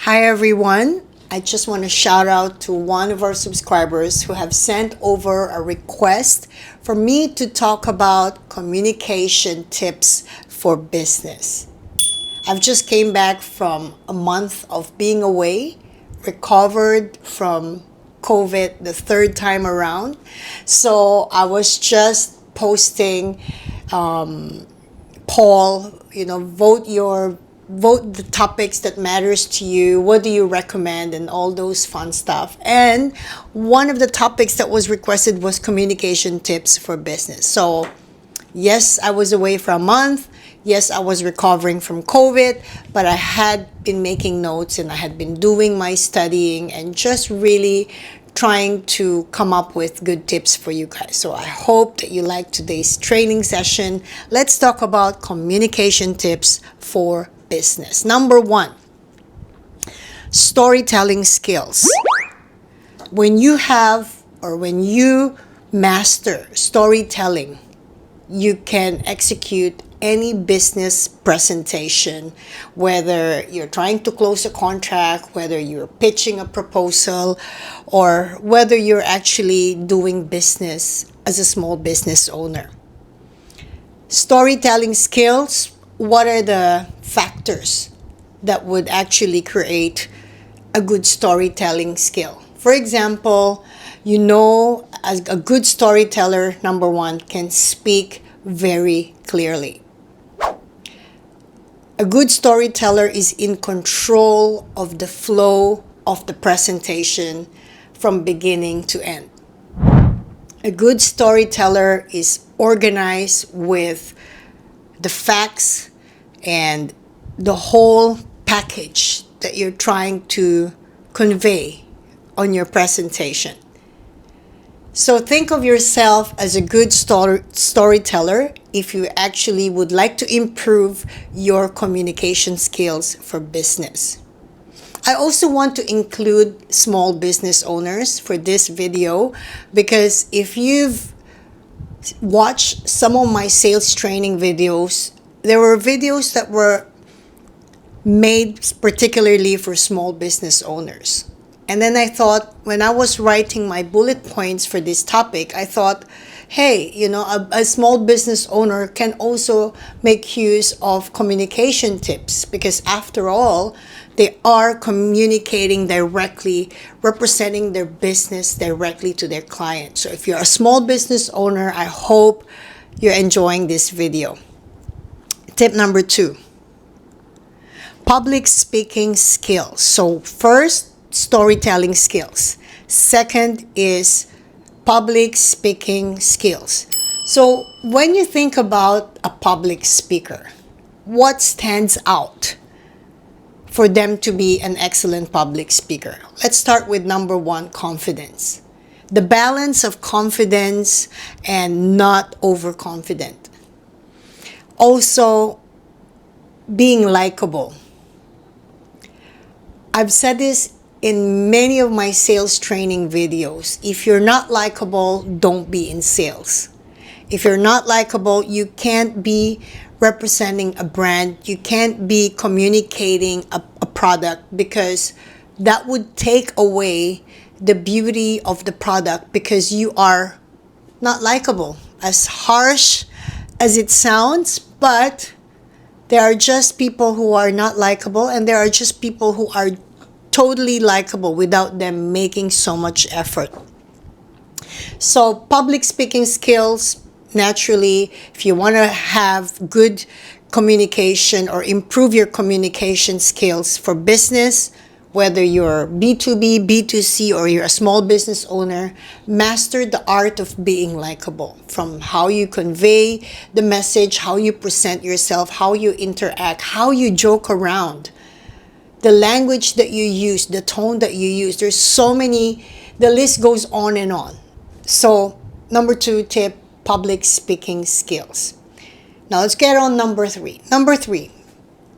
Hi everyone. I just want to shout out to one of our subscribers who have sent over a request for me to talk about communication tips for business. I've just came back from a month of being away, recovered from COVID the third time around. So I was just posting poll, vote the topics that matters to you, what do you recommend, and all those fun stuff. And one of the topics that was requested was communication tips for business. So yes, I was away for a month. Yes, I was recovering from COVID, but I had been making notes and I had been doing my studying and just really trying to come up with good tips for you guys. So I hope that you like today's training session. Let's talk about communication tips for business. Number one, storytelling skills. When you master storytelling, you can execute any business presentation, whether you're trying to close a contract, whether you're pitching a proposal, or whether you're actually doing business as a small business owner. Storytelling skills, what are the factors that would actually create a good storytelling skill? For example, as a good storyteller, number one, can speak very clearly. A good storyteller is in control of the flow of the presentation from beginning to end. A good storyteller is organized with the facts and the whole package that you're trying to convey on your presentation. So think of yourself as a good storyteller if you actually would like to improve your communication skills for business. I also want to include small business owners for this video because if you've watched some of my sales training videos, there were videos that were made particularly for small business owners. And then I thought, when I was writing my bullet points for this topic, I thought, hey, a small business owner can also make use of communication tips because after all, they are communicating directly, representing their business directly to their clients. So if you're a small business owner, I hope you're enjoying this video. Tip number 2, public speaking skills. So first, storytelling skills. Second is public speaking skills. So when you think about a public speaker, what stands out for them to be an excellent public speaker? Let's start with number 1, confidence. The balance of confidence and not overconfident. Also, being likable. I've said this in many of my sales training videos. If you're not likable, don't be in sales. If you're not likable, you can't be representing a brand. You can't be communicating a product because that would take away the beauty of the product because you are not likable. As harsh as it sounds, but there are just people who are not likable and there are just people who are totally likable without them making so much effort. So public speaking skills, naturally, if you want to have good communication or improve your communication skills for business, whether you're B2B, B2C, or you're a small business owner, master the art of being likable. From how you convey the message, how you present yourself, how you interact, how you joke around, the language that you use, the tone that you use. There's so many, the list goes on and on. So number 2 tip, public speaking skills. Now let's get on number 3. Number 3,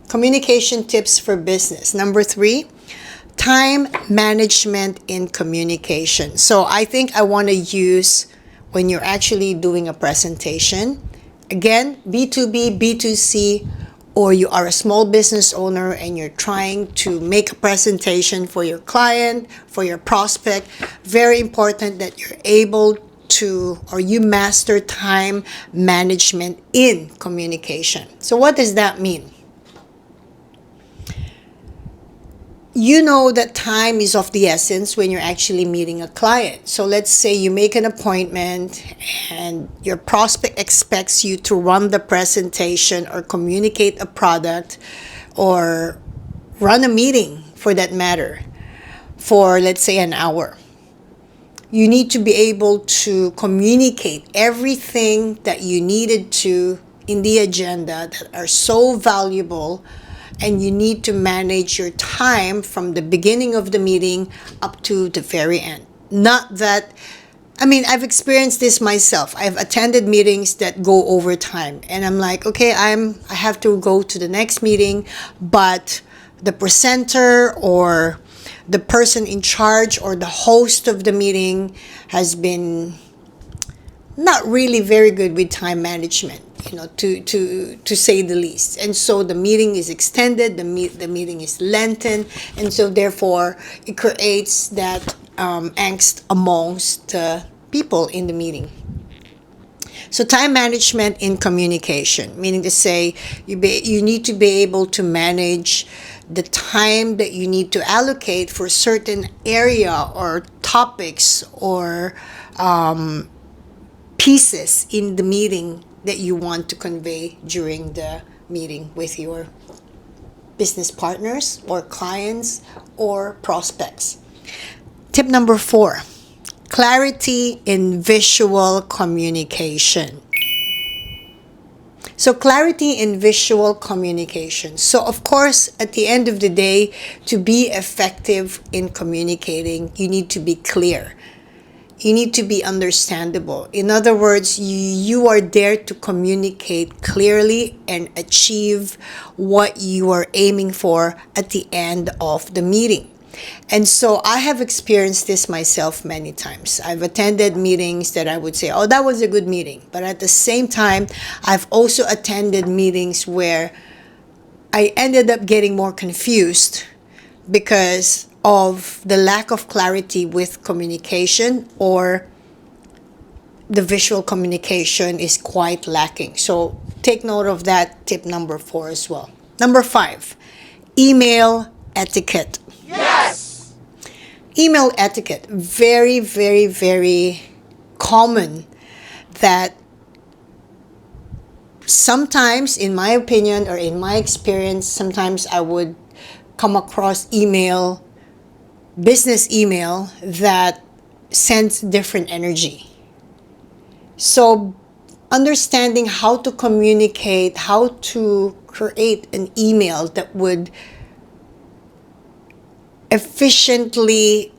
communication tips for business. Number 3, time management in communication. So I think I want to use when you're actually doing a presentation. Again, B2B, B2C, or you are a small business owner and you're trying to make a presentation for your client, for your prospect, very important that you're able to, or you master time management in communication. So what does that mean? You know that time is of the essence when you're actually meeting a client. So let's say you make an appointment and your prospect expects you to run the presentation or communicate a product or run a meeting for that matter for, let's say, an hour. You need to be able to communicate everything that you needed to in the agenda that are so valuable, and you need to manage your time from the beginning of the meeting up to the very end. Not that, I've experienced this myself. I've attended meetings that go over time, and I'm like, okay, I have to go to the next meeting, but the presenter or the person in charge or the host of the meeting has been not really very good with time management, to say the least. And so the meeting is extended, the meeting is lengthened, and so therefore it creates that angst amongst people in the meeting. So time management in communication, meaning to say you need to be able to manage the time that you need to allocate for certain area or topics or pieces in the meeting that you want to convey during the meeting with your business partners or clients or prospects. Tip number 4, clarity in visual communication. So clarity in visual communication. So of course, at the end of the day, to be effective in communicating, you need to be clear. You need to be understandable. In other words, you are there to communicate clearly and achieve what you are aiming for at the end of the meeting. And so I have experienced this myself many times. I've attended meetings that I would say, oh, that was a good meeting. But at the same time, I've also attended meetings where I ended up getting more confused because of the lack of clarity with communication, or the visual communication is quite lacking. So take note of that, tip number 4 as well. Number 5, email etiquette. Yes! Email etiquette, very, very, very common that sometimes, in my opinion or in my experience, sometimes I would come across business email that sends different energy. So understanding how to communicate, how to create an email that would efficiently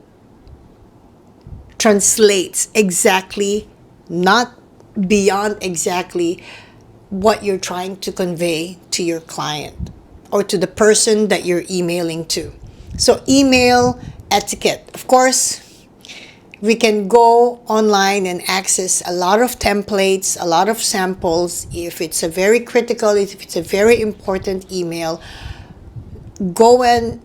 translate exactly, not beyond exactly, what you're trying to convey to your client or to the person that you're emailing to. So email etiquette. Of course, we can go online and access a lot of templates, a lot of samples. If it's a very critical, if it's a very important email, go and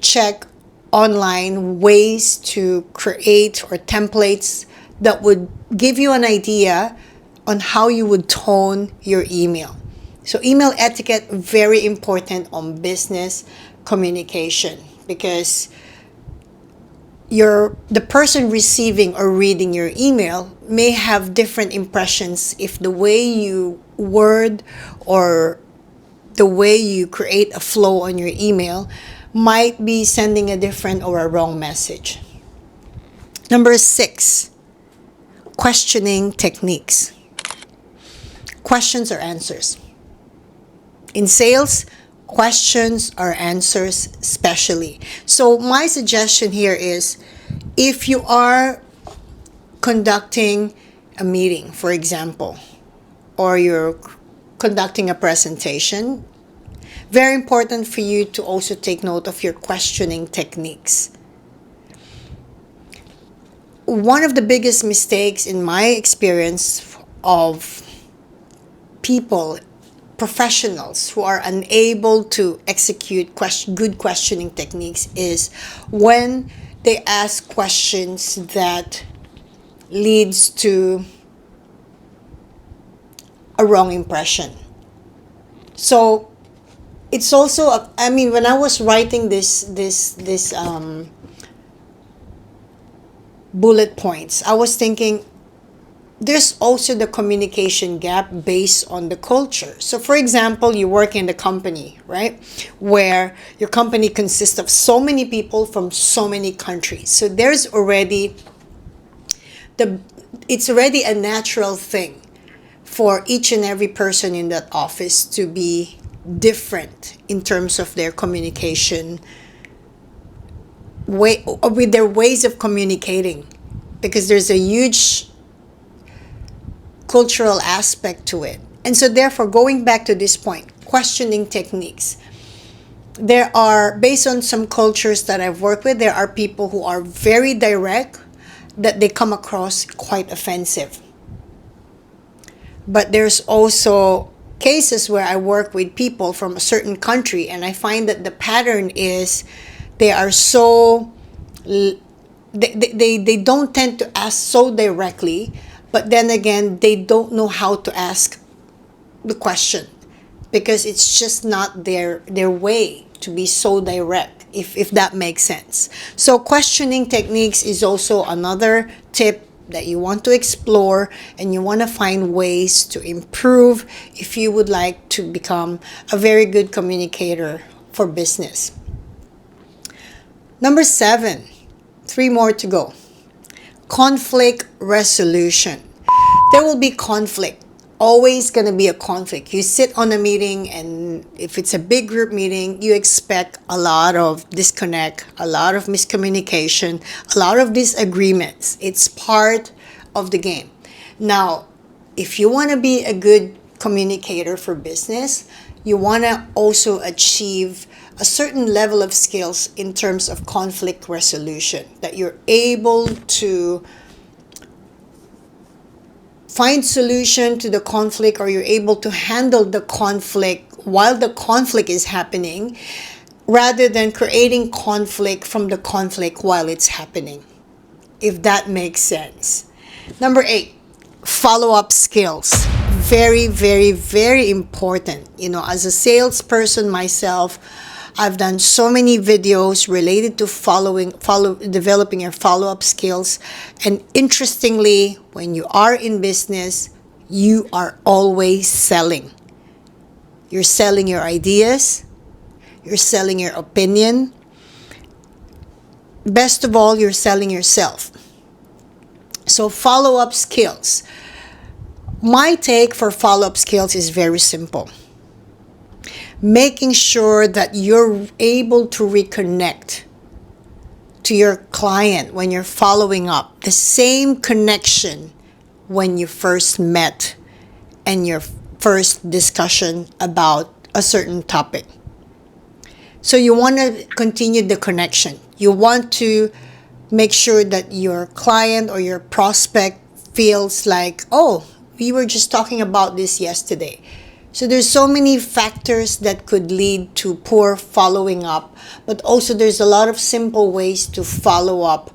check online ways to create or templates that would give you an idea on how you would tone your email. So email etiquette, very important on business communication, because the person receiving or reading your email may have different impressions if the way you word or the way you create a flow on your email might be sending a different or a wrong message. Number 6, questioning techniques. Questions or answers. In sales, questions or answers especially. So my suggestion here is, if you are conducting a meeting, for example, or you're conducting a presentation, very important for you to also take note of your questioning techniques. One of the biggest mistakes in my experience of people professionals who are unable to execute good questioning techniques is when they ask questions that leads to a wrong impression. So it's also I mean, when I was writing this bullet points, I was thinking there's also the communication gap based on the culture. So for example, you work in the company, right, where your company consists of so many people from so many countries. So there's already it's already a natural thing for each and every person in that office to be different in terms of their communication way, with their ways of communicating, because there's a huge cultural aspect to it. And so therefore, going back to this point, questioning techniques, there are, based on some cultures that I've worked with, there are people who are very direct, that they come across quite offensive. But there's also cases where I work with people from a certain country, and I find that the pattern is they are so they don't tend to ask so directly, but then again, they don't know how to ask the question, because it's just not their way to be so direct, if that makes sense. So questioning techniques is also another tip that you want to explore, and you want to find ways to improve if you would like to become a very good communicator for business. Number 7, 3 more to go. Conflict resolution. There will be conflict. Always going to be a conflict. You sit on a meeting, and if it's a big group meeting, you expect a lot of disconnect, a lot of miscommunication, a lot of disagreements. It's part of the game. Now, if you want to be a good communicator for business, you want to also achieve a certain level of skills in terms of conflict resolution, that you're able to find solution to the conflict, or you're able to handle the conflict while the conflict is happening, rather than creating conflict from the conflict while it's happening, if that makes sense. Number 8, follow-up skills. Very, very, very important. You know, as a salesperson myself, I've done so many videos related to developing your follow-up skills. And interestingly, when you are in business, you are always selling. You're selling your ideas. You're selling your opinion. Best of all, you're selling yourself. So follow-up skills. My take for follow-up skills is very simple. Making sure that you're able to reconnect to your client when you're following up. The same connection when you first met and your first discussion about a certain topic. So you want to continue the connection. You want to make sure that your client or your prospect feels like, oh, we were just talking about this yesterday. So there's so many factors that could lead to poor following up, but also there's a lot of simple ways to follow up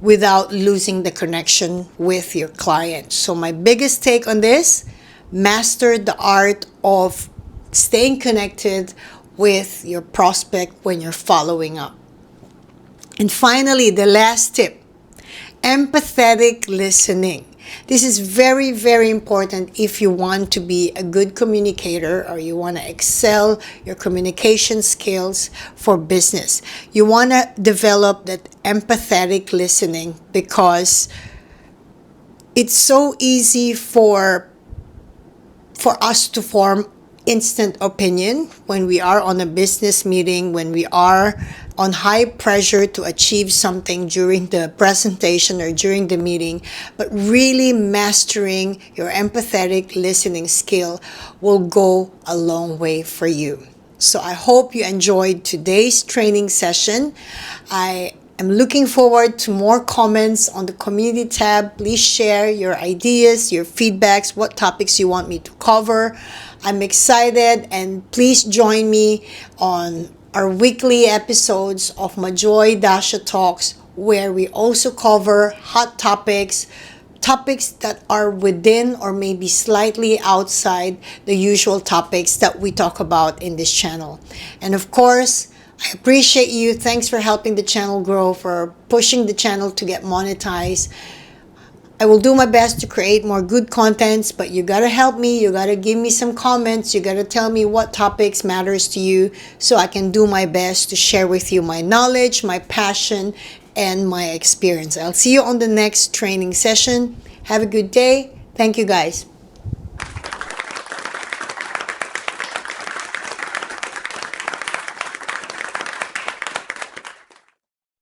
without losing the connection with your client. So my biggest take on this, master the art of staying connected with your prospect when you're following up. And finally, the last tip, empathetic listening. This is very, very important if you want to be a good communicator, or you want to excel your communication skills for business. You want to develop that empathetic listening, because it's so easy for us to form instant opinion when we are on a business meeting, when we are on high pressure to achieve something during the presentation or during the meeting. But really mastering your empathetic listening skill will go a long way for you. So I hope you enjoyed today's training session. I I'm looking forward to more comments on the community tab. Please share your ideas, your feedbacks, what topics you want me to cover. I'm excited, and please join me on our weekly episodes of Majoy Dasha Talks, where we also cover hot topics, topics that are within or maybe slightly outside the usual topics that we talk about in this channel. And of course, I appreciate you. Thanks for helping the channel grow, for pushing the channel to get monetized. I will do my best to create more good contents, but you gotta help me. You gotta give me some comments. You gotta tell me what topics matters to you so I can do my best to share with you my knowledge, my passion, and my experience. I'll see you on the next training session. Have a good day. Thank you, guys.